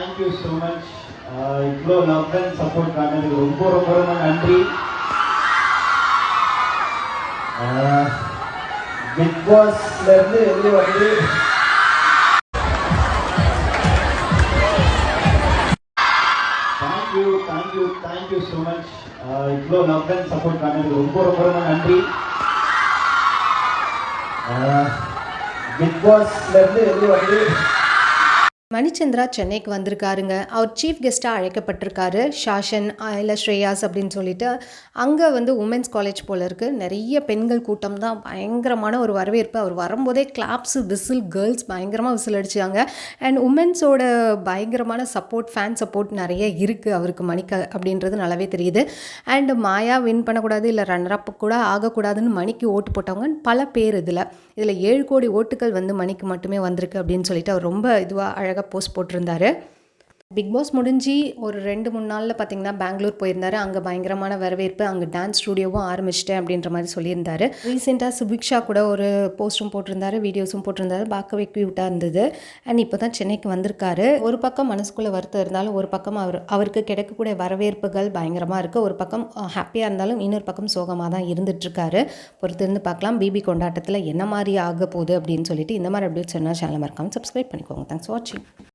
Thank you so much. இவ்வளோ love and support காரணத்துக்கு ரொம்ப ரொம்ப ரொம்ப நன்றி. பிக் பாஸ்லேருந்து வெளியே வந்து தேங்க்யூ ஸோ மச். இவ்வளோ லவ் அண்ட் சப்போர்ட் காரணத்துக்கு ரொம்ப ரொம்ப ரொம்ப நன்றி. பிக் பாஸ்லேருந்து வெளியே வந்து மணிச்சந்திரா சென்னைக்கு வந்திருக்காருங்க. அவர் சீஃப் கெஸ்ட்டாக அழைக்கப்பட்டிருக்காரு. ஷாஷன் இல்லை ஸ்ரேயாஸ் அப்படின்னு சொல்லிட்டு அங்கே வந்து உமன்ஸ் காலேஜ் போல் இருக்குது. நிறைய பெண்கள் கூட்டம் தான், பயங்கரமான ஒரு வரவேற்பு. அவர் வரும்போதே கிளாப்ஸு விசில், கேர்ள்ஸ் பயங்கரமாக விசில் அடிச்சாங்க. அண்ட் உமன்ஸோட பயங்கரமான சப்போர்ட், ஃபேன் சப்போர்ட் நிறைய இருக்குது அவருக்கு, மணிக்கு அப்படின்றது நல்லாவே தெரியுது. அண்ட் மாயா வின் பண்ணக்கூடாது இல்லை ரன்னரப் கூட ஆகக்கூடாதுன்னு மணிக்கு ஓட்டு போட்டவங்க பல பேர். இதில் 7 கோடி ஓட்டுகள் வந்து மணிக்கு மட்டுமே வந்திருக்கு அப்படின்னு சொல்லிட்டு அவர் ரொம்ப இதுவாக அழகாக போஸ்ட் போட்டிருந்தாரு. பிக் பாஸ் முடிஞ்சு ஒரு 2-3 நாளில் பார்த்தீங்கன்னா பெங்களூர் போயிருந்தாரு. அங்கே பயங்கரமான வரவேற்பு, அங்கே டான்ஸ் ஸ்டூடியோவும் ஆரம்பிச்சிட்டேன் அப்படின்ற மாதிரி சொல்லியிருந்தாரு. ரீசெண்டாக சுபிக்ஷா கூட ஒரு போஸ்ட்டும் போட்டிருந்தாரு, வீடியோஸும் போட்டிருந்தாரு. பார்க்கவே க்யூட்டாக இருந்தது. அண்ட் இப்போ தான் சென்னைக்கு வந்திருக்காரு. ஒரு பக்கம் மனசுக்குள்ளே வருத்தம் இருந்தாலும் ஒரு பக்கம் அவருக்கு கிடைக்கக்கூடிய வரவேற்புகள் பயங்கரமாக இருக்குது. ஒரு பக்கம் ஹாப்பியாக இருந்தாலும் இன்னொரு பக்கம் சோகமாக தான் இருந்துகிட்ருக்காரு. பொறுத்திருந்து பார்க்கலாம் பிபி கொண்டாட்டத்தில் என்ன மாதிரி ஆக போகுது அப்படின்னு சொல்லிட்டு. இந்த மாதிரி அப்டேட்ஸ் என்ன சேனல் மறக்காமல் சப்ஸ்கிரைப் பண்ணிக்கோங்க. தேங்க்ஸ் ஃபார் வாட்சிங்.